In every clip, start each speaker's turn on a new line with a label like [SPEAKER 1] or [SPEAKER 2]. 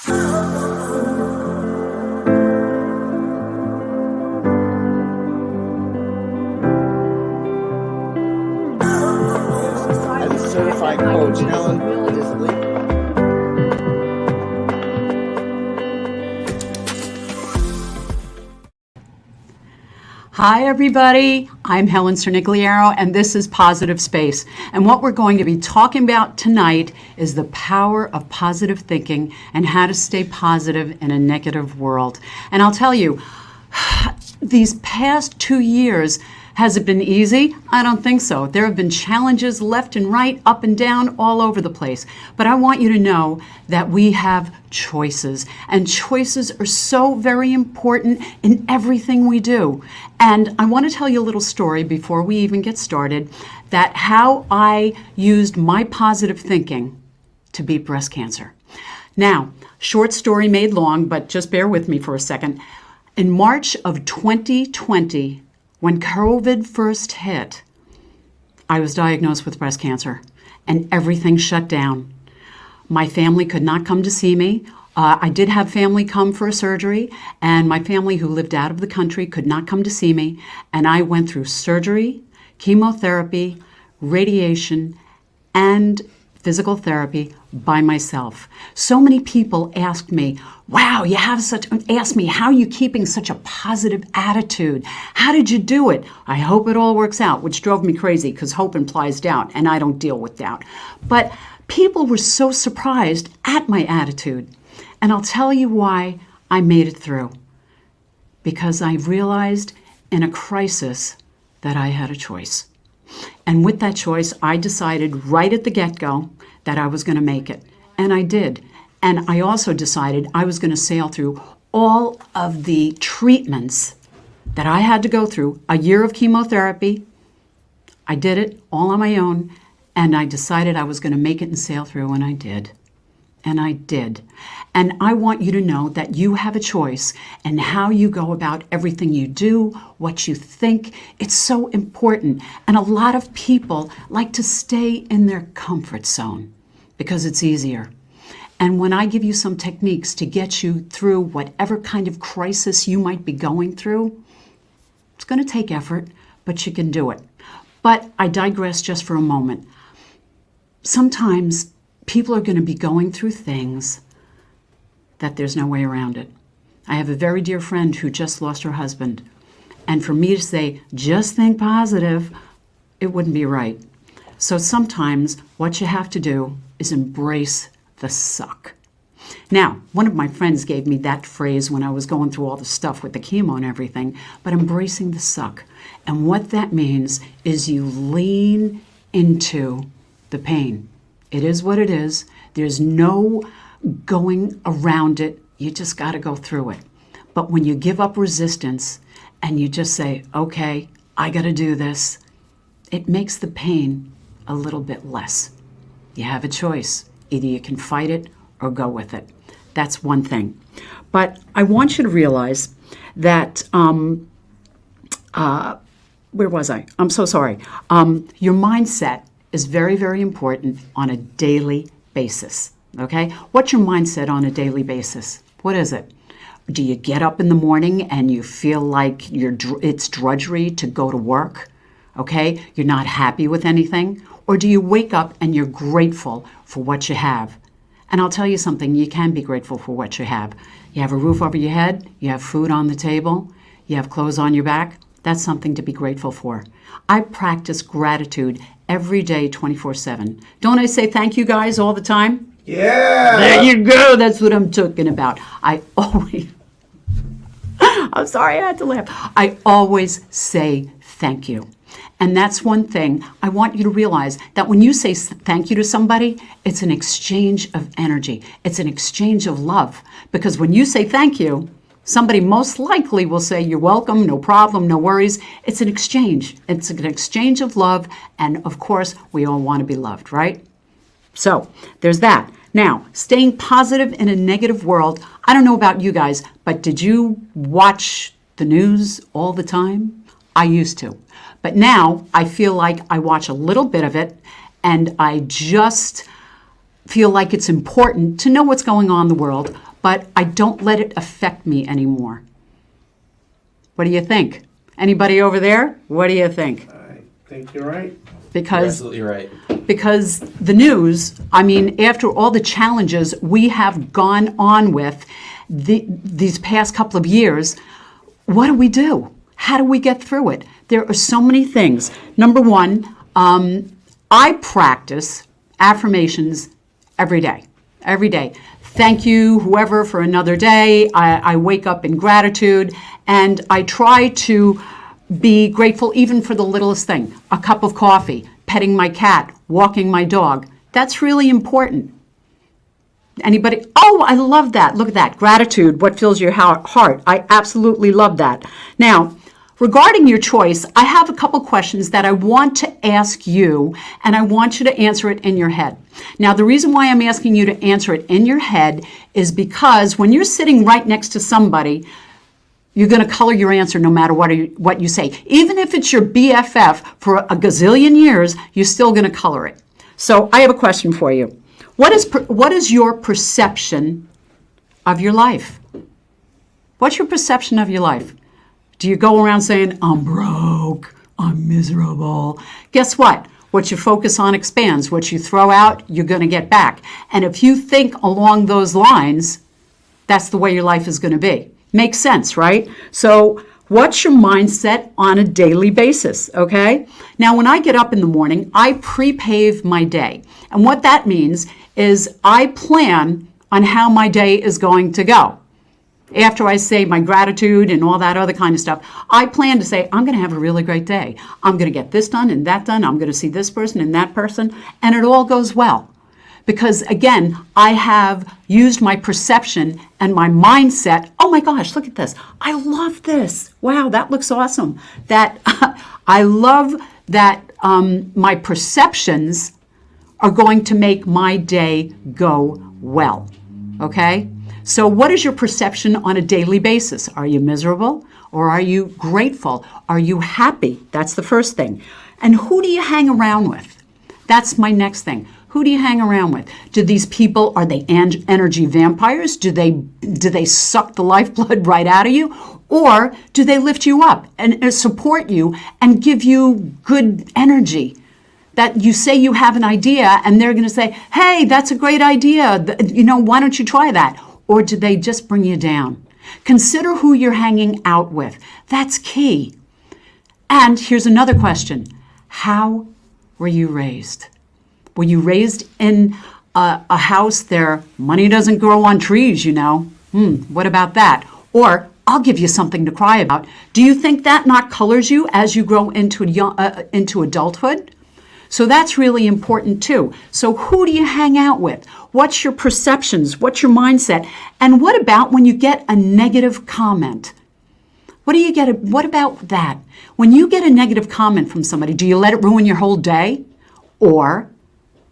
[SPEAKER 1] I'm certified coach, Helen.
[SPEAKER 2] Hi everybody, I'm Helen Cernigliaro and this is Positive Space. And what we're going to be talking about tonight is the power of positive thinking and how to stay positive in a negative world. And I'll tell you, these past 2 years, has it been easy? I don't think so. There have been challenges left and right, up and down, all over the place. But I want you to know that we have choices, and choices are so very important in everything we do. And I want to tell you a little story before we even get started, that how I used my positive thinking to beat breast cancer. Now, short story made long, but just bear with me for a second. In March of 2020, when COVID first hit, I was diagnosed with breast cancer and everything shut down. My family could not come to see me. I did have family come for a surgery, and my family who lived out of the country could not come to see me. And I went through surgery, chemotherapy, radiation, and physical therapy by myself. So many people asked me, wow, asked me, how are you keeping such a positive attitude? How did you do it? I hope it all works out, which drove me crazy because hope implies doubt, and I don't deal with doubt. But people were so surprised at my attitude. And I'll tell you why I made it through. Because I realized in a crisis that I had a choice. And with that choice, I decided right at the get-go that I was going to make it. And I did. And I also decided I was going to sail through all of the treatments that I had to go through. A year of chemotherapy. I did it all on my own. And I decided I was going to make it and sail through, and I did. And I did. And I want you to know that you have a choice in how you go about everything you do, what you think. It's so important. And a lot of people like to stay in their comfort zone because it's easier. And when I give you some techniques to get you through whatever kind of crisis you might be going through, it's going to take effort, but you can do it. But I digress just for a moment. Sometimes people are going to be going through things that there's no way around it. I have a very dear friend who just lost her husband. And for me to say, just think positive, it wouldn't be right. So sometimes what you have to do is embrace the suck. Now, one of my friends gave me that phrase when I was going through all the stuff with the chemo and everything, but embracing the suck. And what that means is you lean into the pain. It is what it is. There's no going around it. You just got to go through it. But when you give up resistance and you just say, okay, I got to do this, it makes the pain a little bit less. You have a choice. Either you can fight it or go with it. That's one thing. But I want you to realize that, where was I? I'm so sorry. Your mindset is very, very important on a daily basis, okay? What's your mindset on a daily basis? What is it? Do you get up in the morning and you feel like it's drudgery to go to work, okay? You're not happy with anything? Or do you wake up and you're grateful for what you have? And I'll tell you something, you can be grateful for what you have. You have a roof over your head, you have food on the table, you have clothes on your back. That's something to be grateful for. I practice gratitude every day, 24/7. Don't I say thank you guys all the time?
[SPEAKER 1] Yeah.
[SPEAKER 2] There you go. That's what I'm talking about. I'm sorry, I had to laugh. I always say thank you. And that's one thing I want you to realize, that when you say thank you to somebody, it's an exchange of energy. It's an exchange of love. Because when you say thank you, somebody most likely will say, you're welcome, no problem, no worries. It's an exchange. It's an exchange of love. And of course, we all want to be loved, right? So there's that. Now, staying positive in a negative world. I don't know about you guys, but did you watch the news all the time? I used to. But now I feel like I watch a little bit of it, and I just feel like it's important to know what's going on in the world, but I don't let it affect me anymore. What do you think? Anybody over there? What do you think?
[SPEAKER 1] I think you're right.
[SPEAKER 3] You're
[SPEAKER 2] Because
[SPEAKER 3] absolutely right.
[SPEAKER 2] because the news, I mean, after all the challenges we have gone on with these past couple of years, what do we do? How do we get through it? There are so many things. Number one, I practice affirmations every day. Every day. Thank you, whoever, for another day. I wake up in gratitude, and I try to be grateful even for the littlest thing. A cup of coffee, petting my cat, walking my dog. That's really important. Anybody? Oh, I love that. Look at that. Gratitude, what fills your heart. I absolutely love that. Now, regarding your choice, I have a couple questions that I want to ask you, and I want you to answer it in your head. Now, the reason why I'm asking you to answer it in your head is because when you're sitting right next to somebody, you're going to color your answer no matter what you say. Even if it's your BFF for a gazillion years, you're still going to color it. So I have a question for you. What is your perception of your life? What's your perception of your life? Do you go around saying, I'm broke, I'm miserable? Guess what? What you focus on expands. What you throw out, you're going to get back. And if you think along those lines, that's the way your life is going to be. Makes sense, right? So what's your mindset on a daily basis, okay? Now, when I get up in the morning, I pre-pave my day. And what that means is I plan on how my day is going to go. After I say my gratitude and all that other kind of stuff, I plan to say, I'm going to have a really great day. I'm going to get this done and that done. I'm going to see this person and that person. And it all goes well. Because again, I have used my perception and my mindset. Oh my gosh, look at this. I love this. Wow, that looks awesome. That I love that my perceptions are going to make my day go well. Okay? So what is your perception on a daily basis? Are you miserable or are you grateful? Are you happy? That's the first thing. And who do you hang around with? That's my next thing. Who do you hang around with? Do these people, are they energy vampires? Do they suck the lifeblood right out of you? Or do they lift you up and support you and give you good energy? That you say you have an idea and they're going to say, hey, that's a great idea. Why don't you try that? Or do they just bring you down? Consider who you're hanging out with. That's key. And here's another question. How were you raised? Were you raised in a house there, money doesn't grow on trees, What about that? Or, I'll give you something to cry about. Do you think that not colors you as you grow into adulthood? So that's really important too. So who do you hang out with? What's your perceptions? What's your mindset? And what about when you get a negative comment? What about that? When you get a negative comment from somebody, do you let it ruin your whole day? Or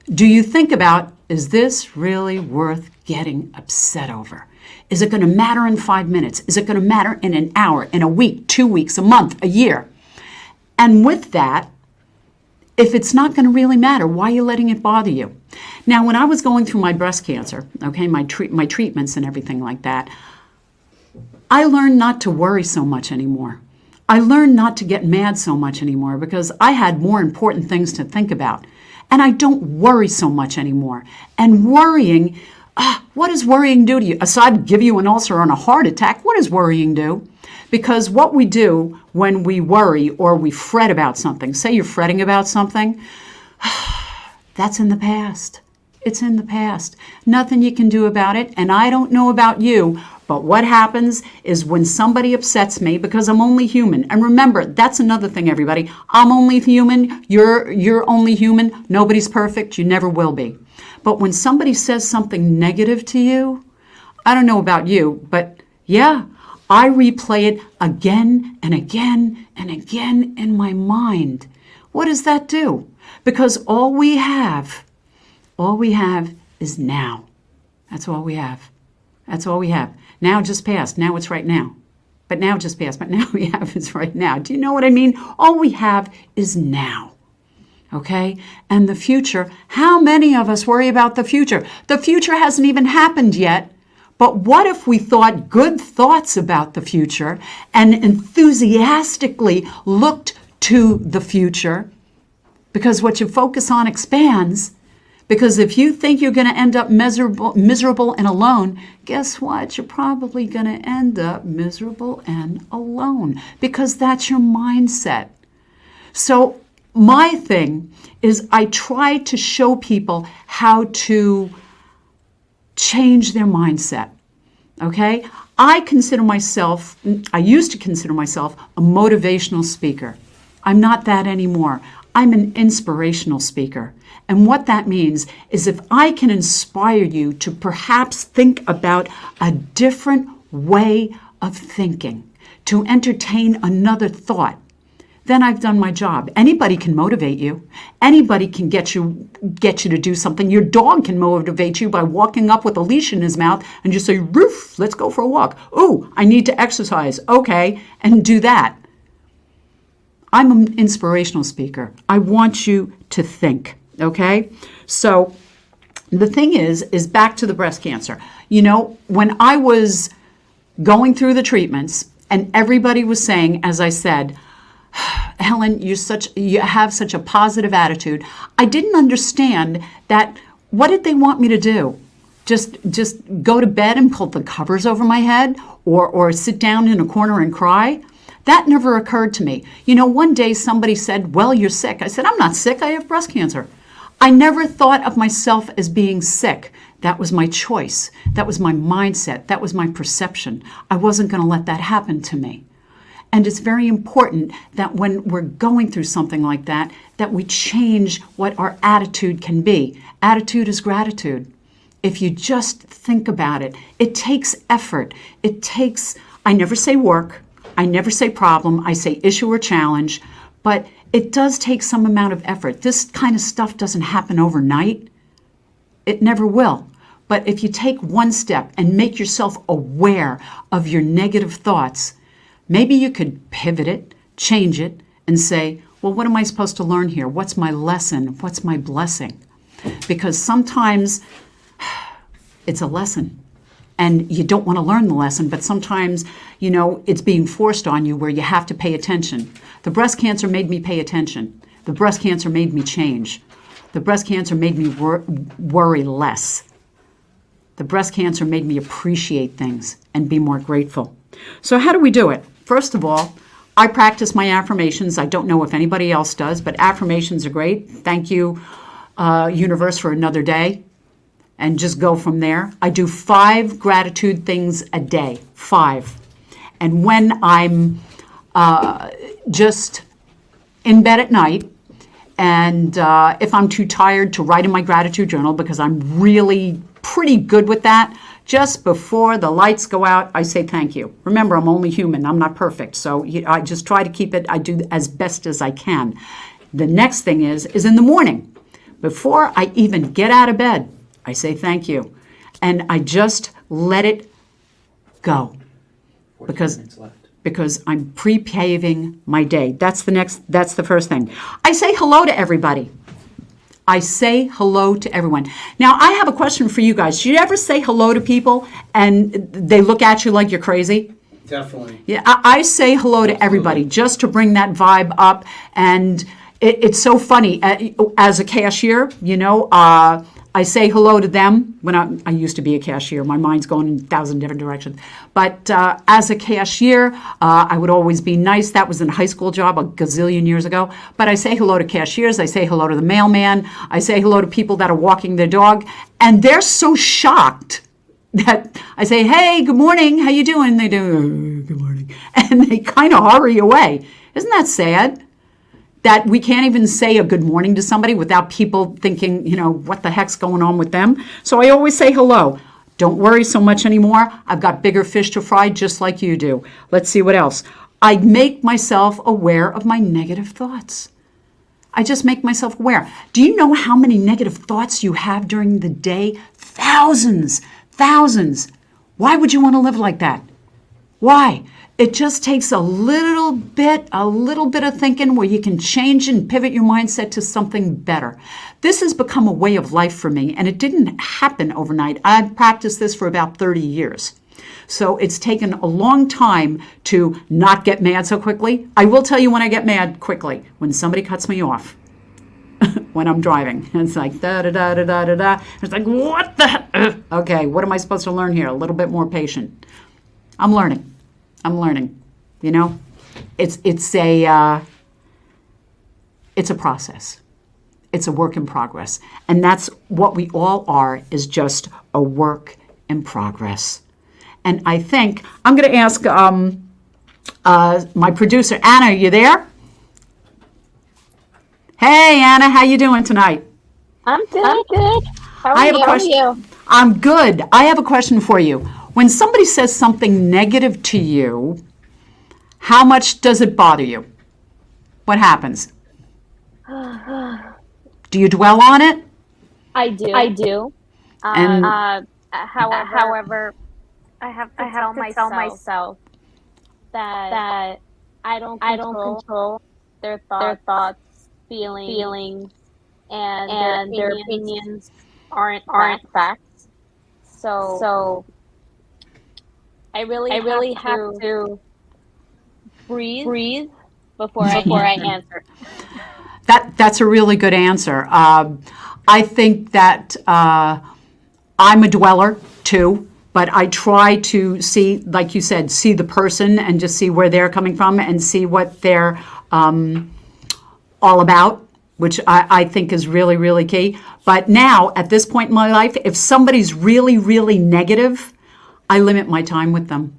[SPEAKER 2] do you think about, is this really worth getting upset over? Is it going to matter in 5 minutes? Is it going to matter in an hour, in a week, 2 weeks, a month, a year? And with that, if it's not going to really matter, why are you letting it bother you? Now, when I was going through my breast cancer, okay, my treatments and everything like that, I learned not to worry so much anymore. I learned not to get mad so much anymore because I had more important things to think about. And I don't worry so much anymore. And worrying, what does worrying do to you? Aside give you an ulcer and a heart attack, what does worrying do? Because what we do when we worry or we fret about something, say you're fretting about something, that's in the past. It's in the past. Nothing you can do about it. And I don't know about you, but what happens is when somebody upsets me, because I'm only human. And remember, that's another thing, everybody. I'm only human. You're only human. Nobody's perfect. You never will be. But when somebody says something negative to you, I don't know about you, but yeah, I replay it again and again and again in my mind. What does that do? Because all we have is now. That's all we have. That's all we have. Now just passed. Now it's right now. But now just passed. But now we have is right now. Do you know what I mean? All we have is now. Okay? And the future, how many of us worry about the future? The future hasn't even happened yet, But what if we thought good thoughts about the future and enthusiastically looked to the future? Because what you focus on expands. Because if you think you're going to end up miserable and alone, guess what? You're probably going to end up miserable and alone, because that's your mindset. So my thing is I try to show people how to change their mindset, okay? I used to consider myself a motivational speaker. I'm not that anymore. I'm an inspirational speaker. And what that means is if I can inspire you to perhaps think about a different way of thinking, to entertain another thought, then I've done my job. Anybody can motivate you. Anybody can get you to do something. Your dog can motivate you by walking up with a leash in his mouth and just say, "Roof, let's go for a walk." "Ooh, I need to exercise." Okay, and do that. I'm an inspirational speaker. I want you to think, okay? So the thing is back to the breast cancer. You know, when I was going through the treatments and everybody was saying, as I said, "Helen, you have such a positive attitude," I didn't understand that. What did they want me to do? Just go to bed and pull the covers over my head, or sit down in a corner and cry? That never occurred to me. You know, one day somebody said, "Well, you're sick." I said, "I'm not sick. I have breast cancer." I never thought of myself as being sick. That was my choice. That was my mindset. That was my perception. I wasn't going to let that happen to me. And it's very important that when we're going through something like that, that we change what our attitude can be. Attitude is gratitude. If you just think about it, it takes effort. I never say work. I never say problem. I say issue or challenge. But it does take some amount of effort. This kind of stuff doesn't happen overnight. It never will. But if you take one step and make yourself aware of your negative thoughts, maybe you could pivot it, change it, and say, well, what am I supposed to learn here? What's my lesson? What's my blessing? Because sometimes it's a lesson and you don't want to learn the lesson, but sometimes, you know, it's being forced on you where you have to pay attention. The breast cancer made me pay attention. The breast cancer made me change. The breast cancer made me worry less. The breast cancer made me appreciate things and be more grateful. So how do we do it? First of all, I practice my affirmations. I don't know if anybody else does, but affirmations are great. Thank you, universe, for another day. And just go from there. I do 5 gratitude things a day, 5. And when I'm just in bed at night, and if I'm too tired to write in my gratitude journal, because I'm really pretty good with that, just before the lights go out, I say thank you. Remember, I'm only human. I'm not perfect. So I just try to keep it, I do as best as I can. The next thing is in the morning. Before I even get out of bed, I say thank you. And I just let it go. Because I'm pre-paving my day. That's the first thing. I say hello to everybody. I say hello to everyone. Now, I have a question for you guys. Do you ever say hello to people and they look at you like you're crazy?
[SPEAKER 1] Definitely.
[SPEAKER 2] Yeah, I say hello to everybody just to bring that vibe up. And it's so funny. As a cashier, you know, I say hello to them. When I used to be a cashier, my mind's going in 1,000 different directions. But as a cashier, I would always be nice. That was in a high school job a gazillion years ago. But I say hello to cashiers. I say hello to the mailman. I say hello to people that are walking their dog. And they're so shocked that I say, "Hey, good morning. How you doing?" They do, "Good morning." And they kind of hurry away. Isn't that sad? That we can't even say a good morning to somebody without people thinking, you know, what the heck's going on with them? So I always say hello. Don't worry so much anymore. I've got bigger fish to fry just like you do. Let's see what else. I make myself aware of my negative thoughts. I just make myself aware. Do you know how many negative thoughts you have during the day? Thousands. Why would you want to live like that? Why? It just takes a little bit of thinking where you can change and pivot your mindset to something better. This has become a way of life for me, and it didn't happen overnight. I've practiced this for about 30 years. So it's taken a long time to not get mad so quickly. I will tell you when I get mad quickly, when somebody cuts me off when I'm driving. And it's like, da-da-da-da-da-da-da. It's like, what the? Okay, what am I supposed to learn here? A little bit more patient. I'm learning. You know, it's a process. It's a work in progress, and that's what we all are. Is just a work in progress. And I think I'm going to ask my producer Anna. Are you there? Hey Anna, how you doing tonight?
[SPEAKER 3] I'm good. How are you?
[SPEAKER 2] How are you? I'm good. I have a question for you. When somebody says something negative to you, how much does it bother you? What happens? Do you dwell on it?
[SPEAKER 3] I do.
[SPEAKER 2] And
[SPEAKER 3] However, I have to tell myself that I don't control their thoughts, feelings, and their opinions aren't facts. So I really have to breathe before I answer.
[SPEAKER 2] That's a really good answer. I think that I'm a dweller too, but I try to see, like you said, see the person and just see where they're coming from and see what they're all about, which I think is really, really key. But now, at this point in my life, if somebody's really, really negative, I limit my time with them.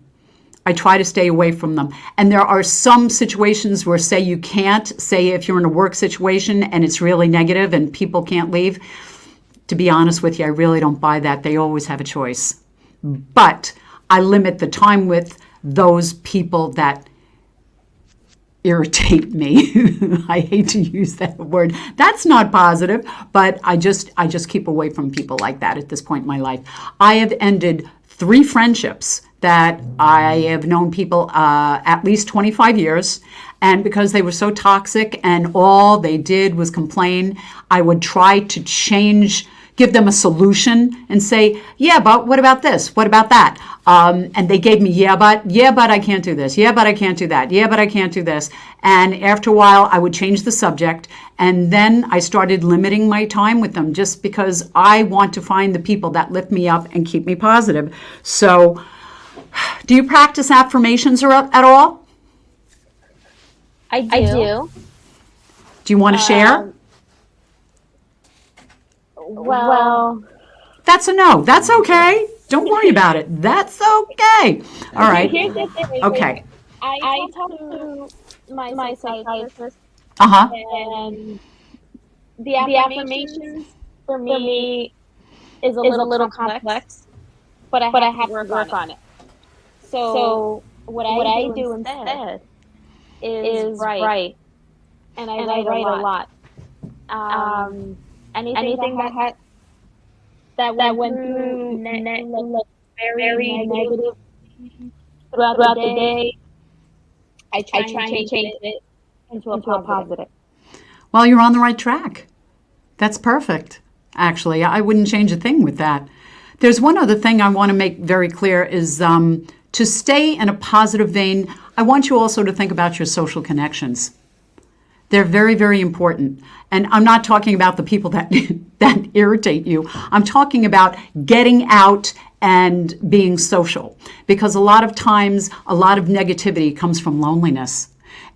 [SPEAKER 2] I try to stay away from them. And there are some situations where, say you can't, say if you're in a work situation and it's really negative and people can't leave, to be honest with you, I really don't buy that. They always have a choice. But I limit the time with those people that irritate me. I hate to use that word. That's not positive, but I just keep away from people like that at this point in my life. I have ended 3 friendships that I have known people at least 25 years, and because they were so toxic and all they did was complain, I would try to change, give them a solution and say, yeah, but what about this? What about that? And they gave me, yeah, but I can't do this. Yeah, but I can't do that. Yeah, but I can't do this. And after a while, I would change the subject. And then I started limiting my time with them just because I want to find the people that lift me up and keep me positive. So, do you practice affirmations at all?
[SPEAKER 3] I do.
[SPEAKER 2] Do you want to share?
[SPEAKER 3] Well,
[SPEAKER 2] that's a no. That's okay. Don't worry about it. That's okay. All right.
[SPEAKER 3] Here's the thing.
[SPEAKER 2] Okay.
[SPEAKER 3] I talked to my psychiatrist,
[SPEAKER 2] Uh-huh.
[SPEAKER 3] and the affirmations for me is a little complex, but I have to work on it. So what I do instead is write, and I write a lot. Anything that went through very negative throughout the day, I try and change it into a positive.
[SPEAKER 2] Well, you're on the right track. That's perfect. Actually, I wouldn't change a thing with that. There's one other thing I want to make very clear is to stay in a positive vein, I want you also to think about your social connections. They're very, very important. And I'm not talking about the people that that irritate you. I'm talking about getting out and being social. Because a lot of times, a lot of negativity comes from loneliness.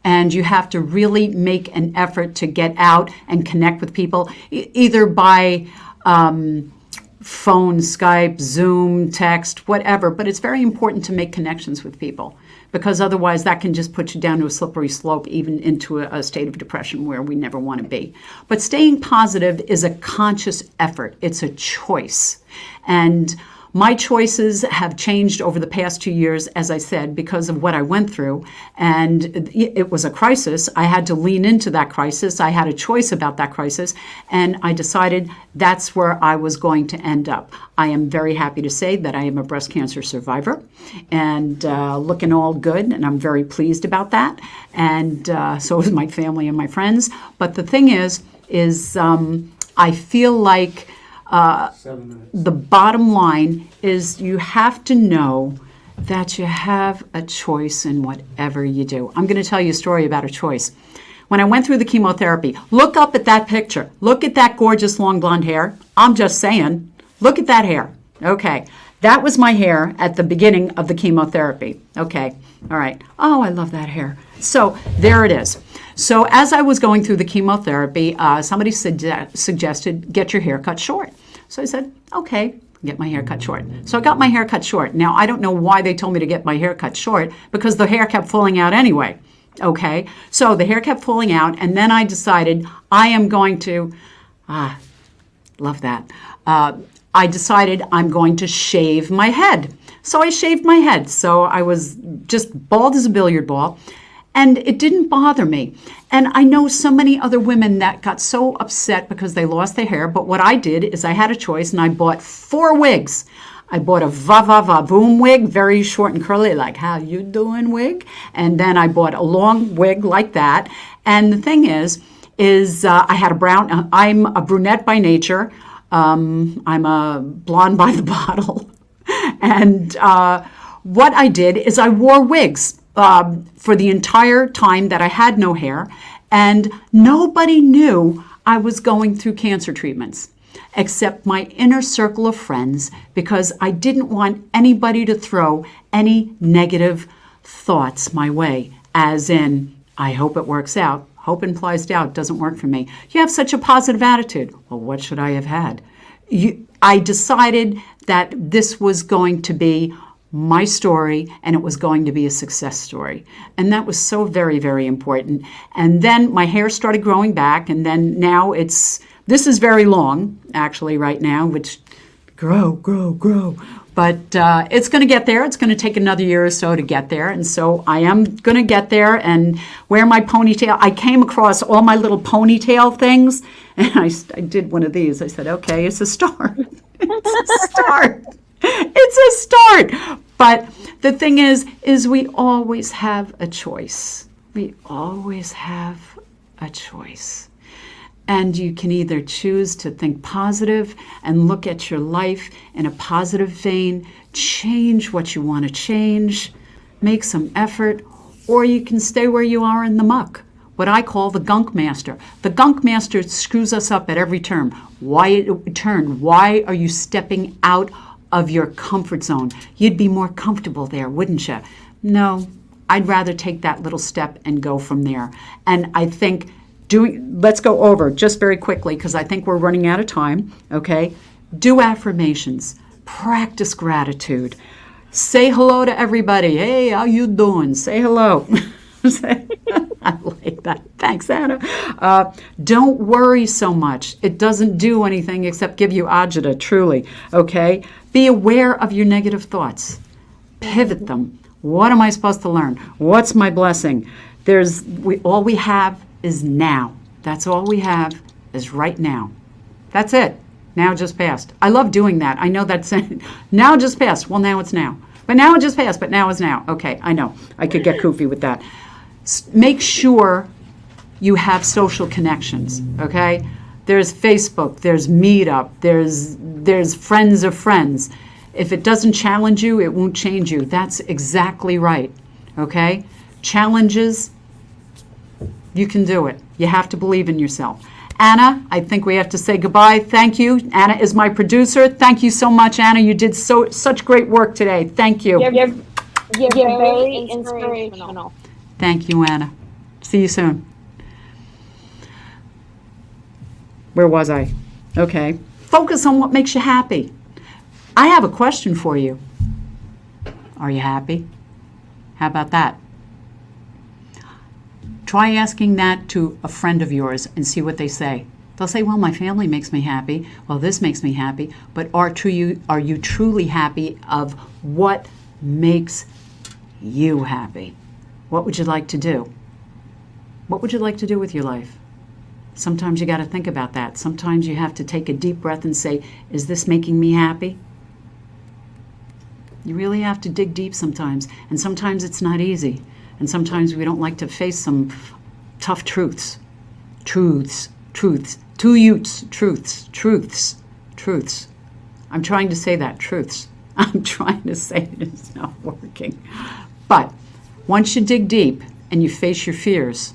[SPEAKER 2] And you have to really make an effort to get out and connect with people, either by phone, Skype, Zoom, text, whatever. But it's very important to make connections with people, because otherwise that can just put you down to a slippery slope, even into a state of depression where we never want to be. But staying positive is a conscious effort. It's a choice. And My choices have changed over the past 2 years, as I said, because of what I went through. And it was a crisis. I had to lean into that crisis. I had a choice about that crisis. And I decided that's where I was going to end up. I am very happy to say that I am a breast cancer survivor and looking all good. And I'm very pleased about that. And so is my family and my friends. But the thing is I feel like the bottom line is you have to know that you have a choice in whatever you do. I'm going to tell you a story about a choice. When I went through the chemotherapy, look up at that picture. Look at that gorgeous long blonde hair. I'm just saying, look at that hair. Okay, that was my hair at the beginning of the chemotherapy. Okay, all right. Oh, I love that hair. So there it is. So as I was going through the chemotherapy, somebody suggested get your hair cut short. So I said, okay, get my hair cut short. So I got my hair cut short. Now, I don't know why they told me to get my hair cut short because the hair kept falling out anyway. Okay, so the hair kept falling out, and then I decided I am going to, love that. I decided I'm going to shave my head. So I shaved my head. So I was just bald as a billiard ball. And it didn't bother me. And I know so many other women that got so upset because they lost their hair. But what I did is I had a choice and I bought 4 wigs. I bought a va-va-va-boom wig, very short and curly, like, how you doing wig? And then I bought a long wig like that. And the thing is I had a brown, I'm a brunette by nature. I'm a blonde by the bottle. And what I did is I wore wigs for the entire time that I had no hair, and nobody knew I was going through cancer treatments except my inner circle of friends, because I didn't want anybody to throw any negative thoughts my way, as in, I hope it works out. Hope implies doubt, doesn't work for me. You have such a positive attitude. Well, what should I have had? I decided that this was going to be my story, and it was going to be a success story. And that was so very, very important. And then my hair started growing back, and then now this is very long, actually, right now, which grow. But it's going to get there. It's going to take another year or so to get there. And so I am going to get there and wear my ponytail. I came across all my little ponytail things, and I did one of these. I said, okay, it's a start. It's a start. It's a start. But the thing is we always have a choice. We always have a choice. And you can either choose to think positive and look at your life in a positive vein, change what you want to change, make some effort, or you can stay where you are in the muck, what I call the gunk master. The gunk master screws us up at every turn. Why are you stepping out of your comfort zone? You'd be more comfortable there, wouldn't you? No, I'd rather take that little step and go from there. And I think let's go over just very quickly because I think we're running out of time, okay? Do affirmations. Practice gratitude. Say hello to everybody. Hey, how you doing? Say hello. I like that. Thanks, Anna. Don't worry so much. It doesn't do anything except give you agita, truly, okay? Be aware of your negative thoughts. Pivot them. What am I supposed to learn? What's my blessing? All we have is now. That's all we have is right now. That's it. Now just passed. I love doing that. I know that's now just passed. Well, now it's now. But now it just passed, but now is now. Okay, I know. I could get goofy with that. Make sure you have social connections, okay? There's Facebook, there's Meetup, there's friends of friends. If it doesn't challenge you, it won't change you. That's exactly right, okay? Challenges, you can do it. You have to believe in yourself. Anna, I think we have to say goodbye. Thank you. Anna is my producer. Thank you so much, Anna. You did such great work today. Thank you.
[SPEAKER 3] You're very inspirational.
[SPEAKER 2] Thank you, Anna. See you soon. Where was I? Okay. Focus on what makes you happy. I have a question for you. Are you happy? How about that? Try asking that to a friend of yours and see what they say. They'll say, well, my family makes me happy. Well, this makes me happy. But are you truly happy of what makes you happy? What would you like to do? What would you like to do with your life? Sometimes you got to think about that. Sometimes you have to take a deep breath and say, is this making me happy? You really have to dig deep sometimes. And sometimes it's not easy. And sometimes we don't like to face some tough truths. Truths. Two Utes. Truths. I'm trying to say that. Truths. I'm trying to say it. It's not working. But once you dig deep and you face your fears,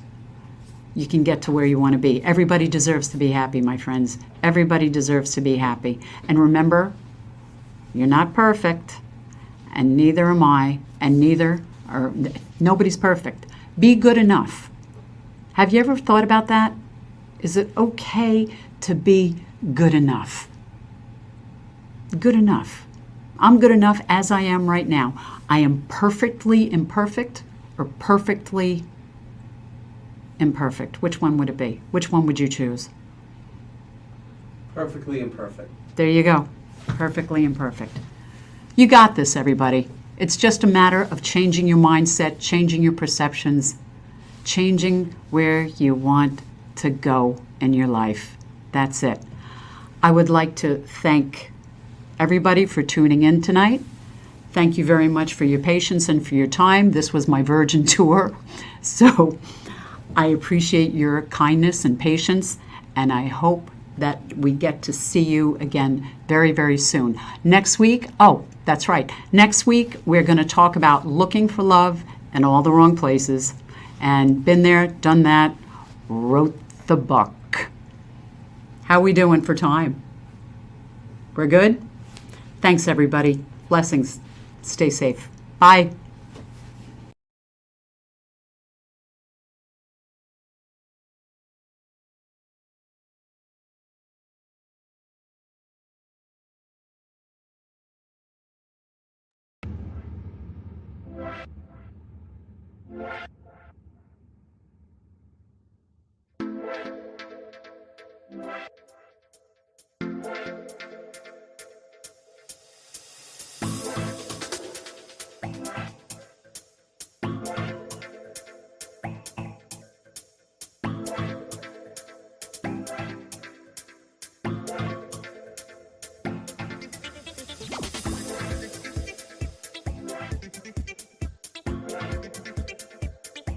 [SPEAKER 2] you can get to where you want to be. Everybody deserves to be happy, my friends. Everybody deserves to be happy. And remember, you're not perfect, and neither am I, and nobody's perfect. Be good enough. Have you ever thought about that? Is it okay to be good enough? Good enough. I'm good enough as I am right now. I am perfectly imperfect or perfectly imperfect. Which one would it be? Which one would you choose?
[SPEAKER 4] Perfectly imperfect.
[SPEAKER 2] There you go. Perfectly imperfect. You got this, everybody. It's just a matter of changing your mindset, changing your perceptions, changing where you want to go in your life. That's it. I would like to thank everybody for tuning in tonight. Thank you very much for your patience and for your time. This was my Virgin tour. So I appreciate your kindness and patience, and I hope that we get to see you again very, very soon. Next week, that's right. Next week, we're going to talk about looking for love in all the wrong places. And been there, done that, wrote the book. How we doing for time? We're good? Thanks, everybody. Blessings. Stay safe. Bye.